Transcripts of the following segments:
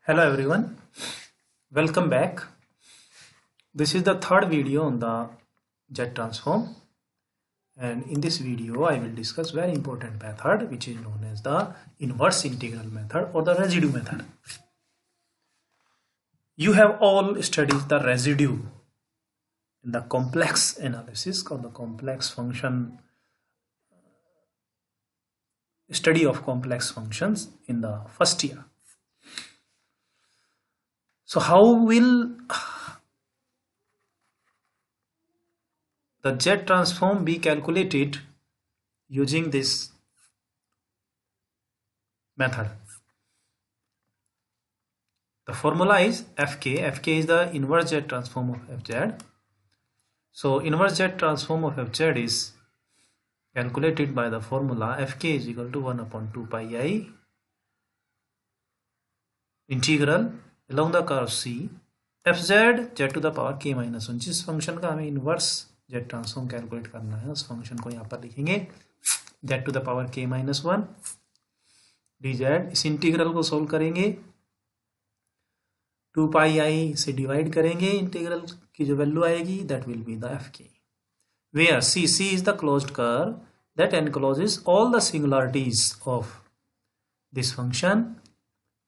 Hello everyone, welcome back. This is the third video on the Z transform, and in this video I will discuss very important method which is known as the inverse integral method or the residue method. You have all studied the residue in the complex analysis or the complex function study of complex functions in the first year. So how will the Z transform be calculated using this method? The formula is Fk. Fk is the inverse Z transform of Fz. So inverse Z transform of Fz is calculated by the formula Fk is equal to 1 upon 2 pi I integral along the curve C Fz z to the power k minus 1. जिस function का हमें inverse Z transform calculate करना है उस function को यहाँ पर लिखेंगे z to the power k minus 1 dz. इस इंटीग्रल को सोल्व करेंगे 2 पाई आई से डिवाइड करेंगे, इंटीग्रल की जो वैल्यू आएगी that will be the Fk, where C is the closed curve that encloses all the singularities of this function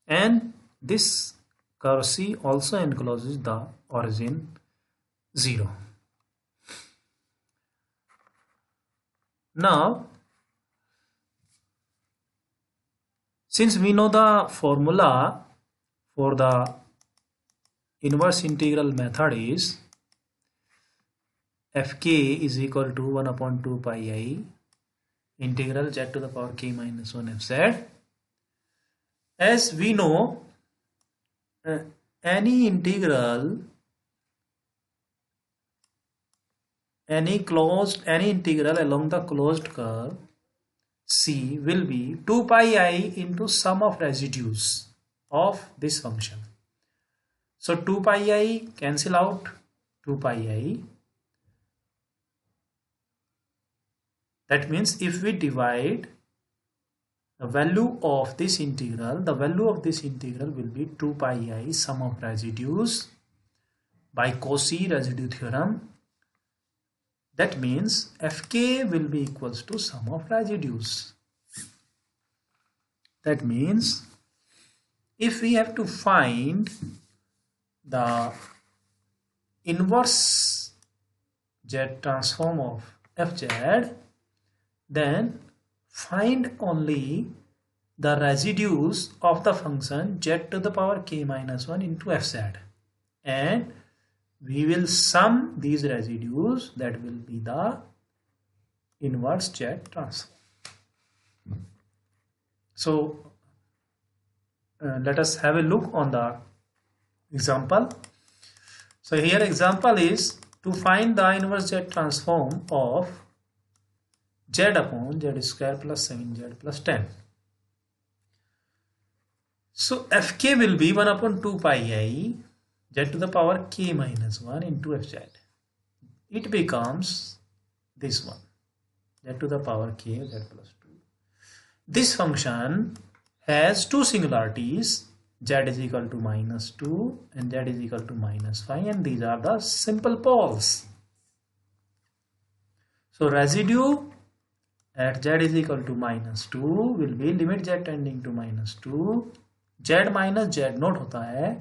and this curve C also encloses the origin 0. Now, since we know the formula for the inverse integral method is Fk is equal to 1 upon 2 pi I integral z to the power k minus 1 Fz. As we know, any integral, any integral along the closed curve C will be 2 pi I into sum of residues of this function. So 2 pi I cancel out 2 pi I. That means if we divide the value of this integral, the value of this integral will be 2 pi I sum of residues by Cauchy residue theorem. That means Fk will be equals to sum of residues. That means if we have to find the inverse Z transform of Fz, then find only the residues of the function z to the power k minus 1 into Fz, and we will sum these residues. That will be the inverse Z transform. So let us have a look on the example. So here example is to find the inverse Z transform of z upon z square plus 7z plus 10. So Fk will be 1 upon 2 pi I z to the power k minus 1 into Fz. It becomes this one, z to the power k z plus 2. This function has two singularities, z is equal to minus 2 and z is equal to minus 5, and these are the simple poles. So residue at z is equal to minus 2 will be limit z tending to minus 2, z minus z note होता है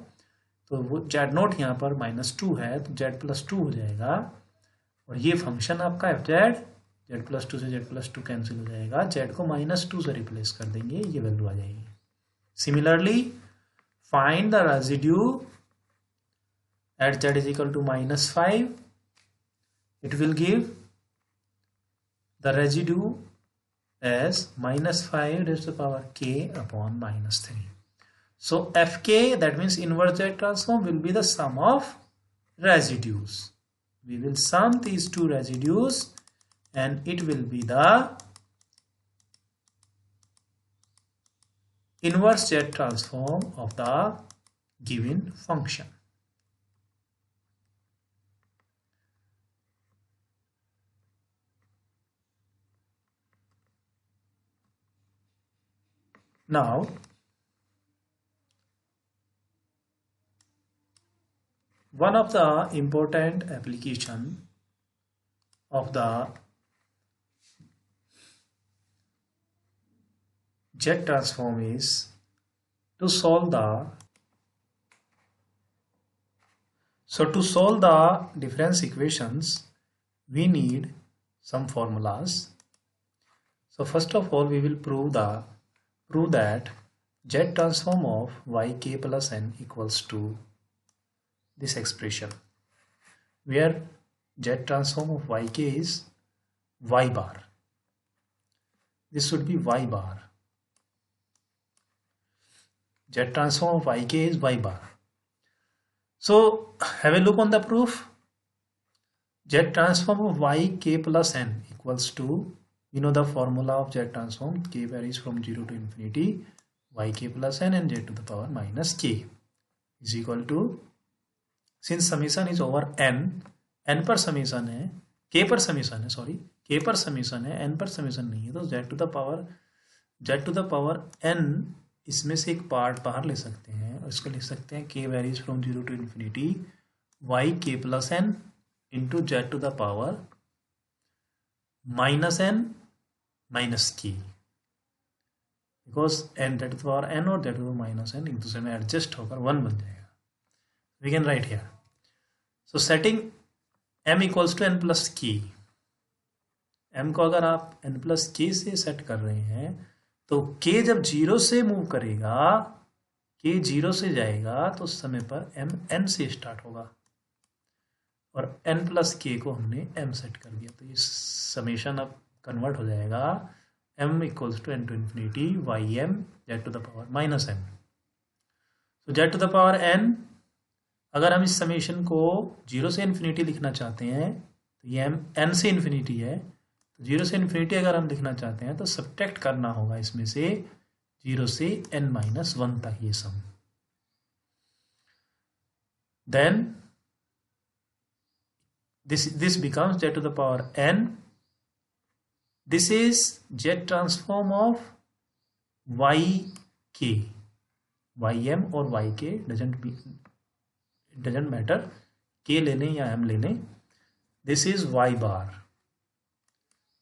तो वो z note यहाँ पर minus 2 है तो z plus 2 हो जाएगा, और ये फंक्शन आपका fz z plus 2 से z plus 2 कैंसिल हो जाएगा, z को minus 2 से रिप्लेस कर देंगे, ये वैल्यू आ जाएगी. Similarly, find the residue at z is equal to minus 5. It will give the residue as minus 5 raised to the power k upon minus 3. So Fk, that means inverse Z transform, will be the sum of residues. We will sum these two residues and it will be the inverse Z transform of the given function. Now one of the important application of the Z transform is to solve the difference equations we need some formulas. So first of all we will prove that Z transform of yk plus n equals to this expression, where Z transform of yk is y bar. This should be y bar. Z transform of yk is y bar. So have a look on the proof. Z transform of yk plus n equals to, you know the formula of Z transform, k varies from 0 to infinity, yk plus n and z to the power minus k is equal to, since summation is over n पर summation है, k पर summation है, sorry k पर summation है, n पर summation नहीं है, तो z to the power n इसमें से एक पार्ट बाहर ले सकते हैं और इसको लिख सकते हैं k varies from 0 to infinity yk plus n into z to the power minus n minus k, because n z to the power n और z to the power minus n एक दूसरे में एडजस्ट होकर 1 बन जाएगा. We can write here. So setting m equals to n plus k, m को अगर आप n प्लस k से सेट कर रहे हैं तो k जब 0 से मूव करेगा, k 0 से जाएगा तो उस समय पर m n से स्टार्ट होगा और n प्लस k को हमने m सेट कर दिया, तो ये समेशन अब कन्वर्ट हो जाएगा m equals to n to infinity y m z to the power minus m. तो z to the power n, अगर हम इस समेशन को 0 से इन्फिनिटी लिखना चाहते हैं तो ये n से इन्फिनिटी है, तो 0 से इन्फिनिटी अगर हम लिखना चाहते हैं तो सब्ट्रैक्ट करना होगा इसमें से 0 से n माइनस 1 तक ये sum. Then this becomes z to the power n. This is z transform of yk, ym और yk doesn't matter, k ले लें या m ले लें. This is y bar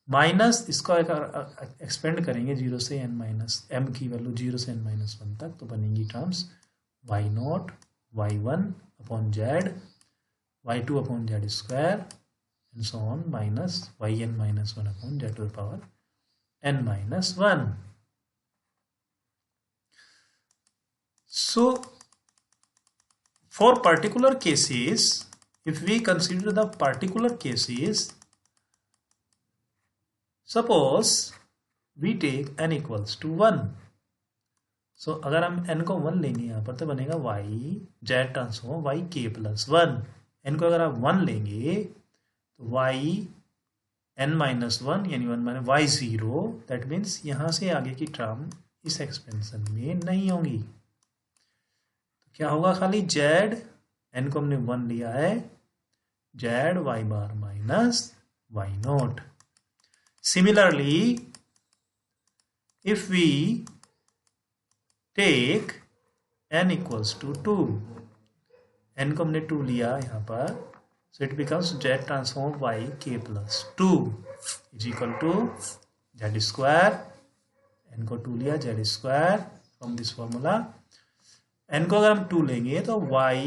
minus, इसको एक्सपेंड करेंगे 0 से n माइनस m की वैल्यू 0 से n माइनस 1 तक, तो बनेंगी terms y0 y1 upon z, y2 upon z square and so on, minus yn minus 1 upon z to the power n minus 1. So for particular cases, if we consider the particular cases, suppose we take n equals to 1. So अगर हम n को 1 लेंगे यहाँ पर तो बनेगा y z transform y k plus 1. n को अगर आप 1 लेंगे तो y n माइनस 1 यानी 1 माइनस y 0, दैट मीन्स यहाँ से आगे की टर्म इस एक्सपेंशन में नहीं होंगी. तो क्या होगा, खाली z, n को हमने 1 लिया है, z y bar minus y not. Similarly, if we take n equals to 2, n को हमने 2 लिया यहाँ पर, so it becomes z transform y k plus 2 is equal to z square, n को 2 लिया z square from this formula, n को अगर हम 2 लेंगे तो y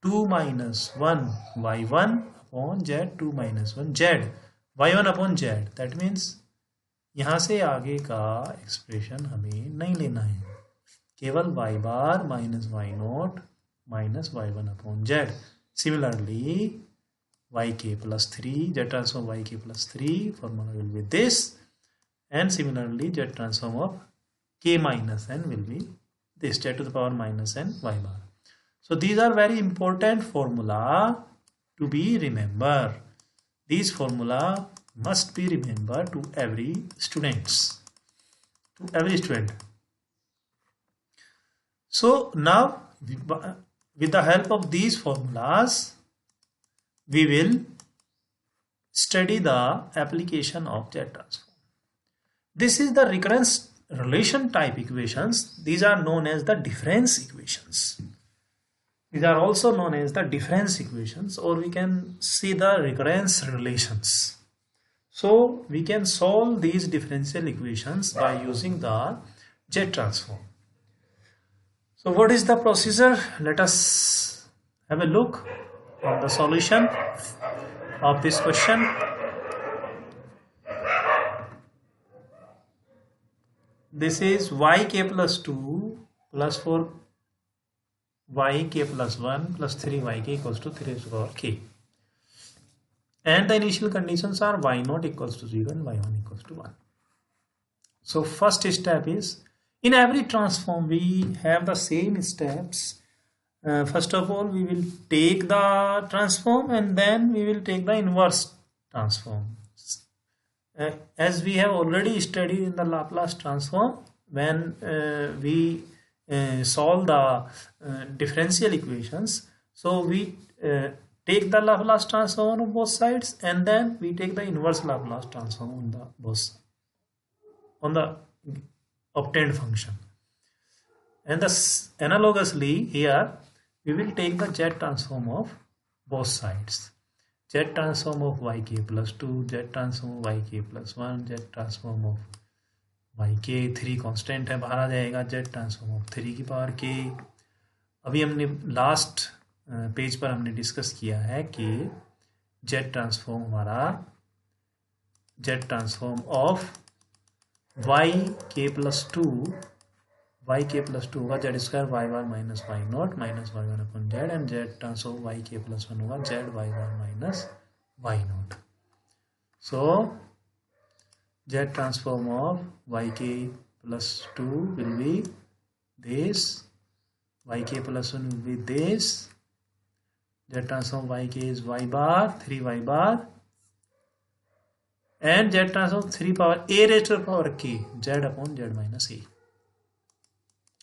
2 minus 1 y1 upon z 2 minus 1 z y1 upon z. That means यहाँ से आगे का एक्सप्रेशन हमें नहीं लेना है, केवल y bar minus y not minus y1 upon z. Similarly yk plus 3, z transform yk plus 3 formula will be this, and similarly z transform of k minus n will be this, z to the power minus n y bar. So these are very important formula to be remember. These formula must be remembered to every student. So now with the help of these formulas we will study the application of Z transform. This is the recurrence relation type equations. These are known as the difference equations. These are also known as the difference equations, or we can see the recurrence relations. So we can solve these differential equations by using the Z transform. So what is the procedure? Let us have a look on the solution of this question. This is yk plus 2 plus 4 yk plus 1 plus 3yk equals to 3 raised to the power k. And the initial conditions are y0 equals to 0 and y1 equals to 1. So first step is, in every transform we have the same steps. First of all, we will take the transform and then we will take the inverse transform. As we have already studied in the Laplace transform, when we solve the differential equations, so we take the Laplace transform on both sides and then we take the inverse Laplace transform on the both on the obtained function. And thus analogously here we will take the Z transform of both sides. Z transform of yk plus 2, Z transform of yk plus 1, Z transform of yk 3 constant है, बाहर आ जाएगा, Z transform of 3 की power k. अभी हमने last page पर हमने discuss किया है कि Z ट्रांसफॉर्म हमारा Z transform of yk plus 2 होगा Z square y bar minus y not minus y one upon z, and Z transform yk plus 1 होगा Z y bar minus y not. So Z transform of yk plus 2 will be this, yk plus 1 will be this, Z transform yk is y bar 3y bar, and Z transform 3 power a raised to the power k, Z upon Z minus a.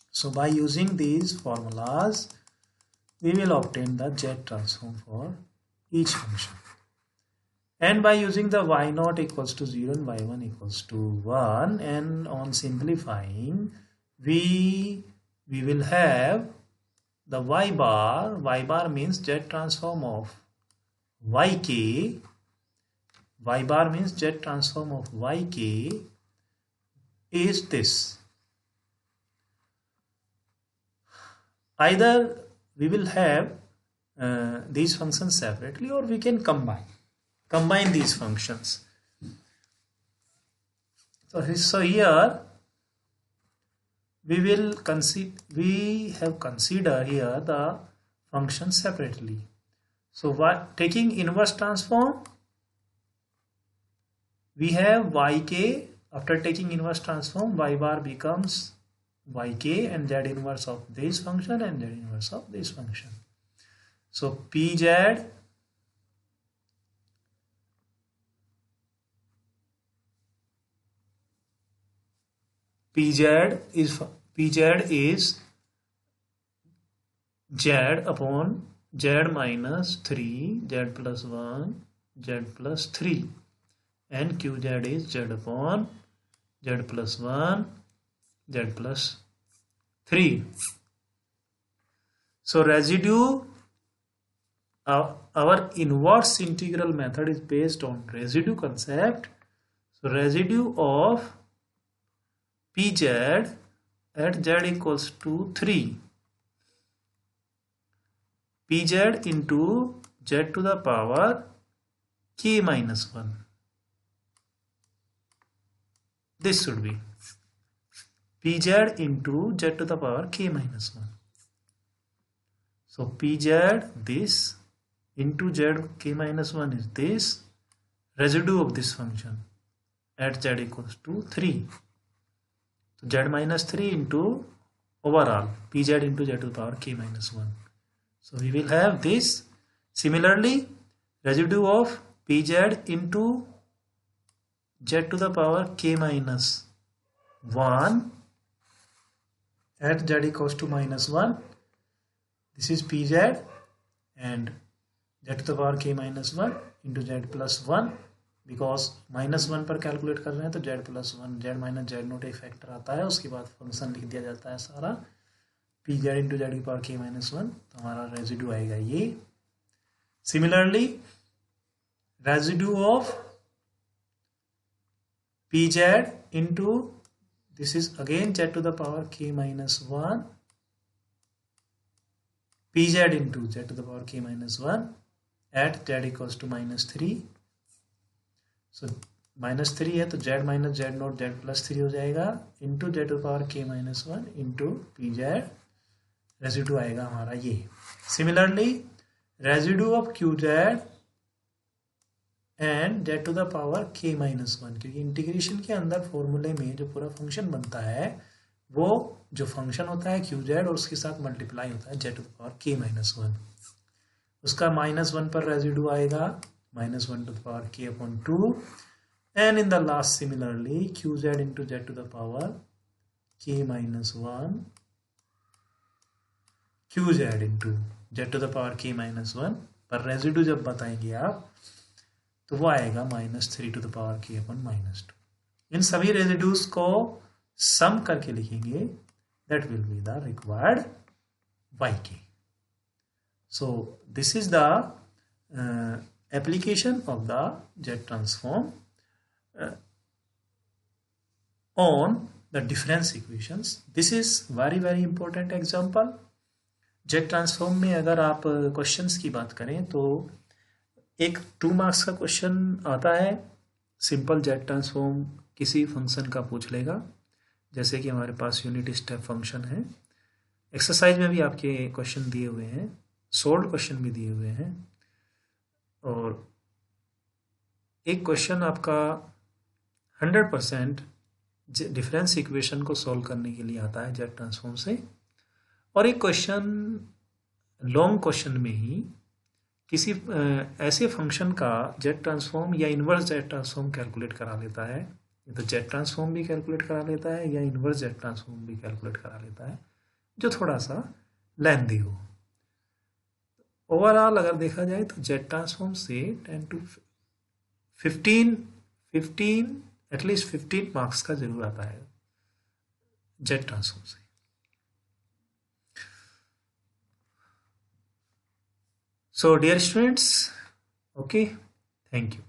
So by using these formulas we will obtain the Z transform for each function. And by using the y0 equals to 0 and y1 equals to 1, and on simplifying we will have the y bar means Z transform of yk, y bar means Z transform of yk is this. Either we will have these functions separately, or we can combine these functions. So here we have considered here the functions separately. So taking inverse transform, we have yk. After taking inverse transform, y bar becomes yk and Z inverse of this function and Z inverse of this function. So pz is Z upon Z minus 3, Z plus 1, Z plus 3, and qz is Z upon Z plus 1, Z plus 3. So residue, our inverse integral method is based on residue concept. So residue of pz at Z equals to 3, pz into Z to the power k minus 1. This should be pz into Z to the power k minus 1. So pz this into Z k minus 1 is this, residue of this function at Z equals to 3. So Z minus 3 into overall pz into Z to the power k minus 1. So we will have this. Similarly, residue of pz into Z to the power k minus 1 at Z equals to minus 1. This is pz and Z to the power k minus 1 into Z plus 1, because minus 1 पर calculate कर रहे हैं तो Z plus 1 Z minus Z note एक factor आता है, उसके बाद फंक्शन लिख दिया जाता है सारा. पी जेड इंटू जेड की पावर k माइनस 1, तो हमारा रेजिड्यू आएगा ये। Similarly residue of p z into this is again z to the power k minus 1 p z into z to the power k minus 1 at z equals to -3। So -3 है तो z minus z not z plus 3 हो जाएगा into z to power k minus 1 into P z, residue आएगा हमारा ये। Similarly residue of q z and z to the power k minus 1, क्योंकि integration के अंदर फॉर्मूले में जो पूरा फंक्शन बनता है वो जो फंक्शन होता है क्यू जेड और उसके साथ मल्टीप्लाई होता है z to the power k minus 1, उसका -1 पर रेजिड्यू आएगा -1 to the power k upon 2 and in the last similarly qz into z to the power k minus 1 qz into z to the power k minus 1 पर residue जब बताएंगे आप तो वो आएगा -3 टू द पावर k अपन -2। इन सभी residues को सम करके लिखेंगे, that will be the required yk। So this is the application of the Z transform on the difference equations. This is very important example. Z transform में अगर आप questions की बात करें तो एक 2 मार्क्स का क्वेश्चन आता है, सिंपल जेड ट्रांसफॉर्म किसी फंक्शन का पूछ लेगा, जैसे कि हमारे पास यूनिट स्टेप फंक्शन है। एक्सरसाइज में भी आपके क्वेश्चन दिए हुए हैं, सोल्व क्वेश्चन भी दिए हुए हैं, और एक क्वेश्चन आपका 100% डिफरेंस इक्वेशन को सॉल्व करने के लिए आता है जेड ट्रांसफॉर्म से, और एक क्वेश्चन लॉन्ग क्वेश्चन में ही किसी ऐसे फंक्शन का जेड ट्रांसफॉर्म या इन्वर्स जेड ट्रांसफॉर्म कैलकुलेट करा लेता है। तो जेड ट्रांसफॉर्म भी कैलकुलेट करा लेता है या इन्वर्स जेड ट्रांसफॉर्म भी कैलकुलेट करा लेता है, जो थोड़ा सा लेंथी हो। ओवरऑल अगर देखा जाए तो जेड ट्रांसफॉर्म से 10 to 15 एटलीस्ट 15 मार्क्स का जरूर आता है जेड ट्रांसफॉर्म से। So dear students, okay, thank you.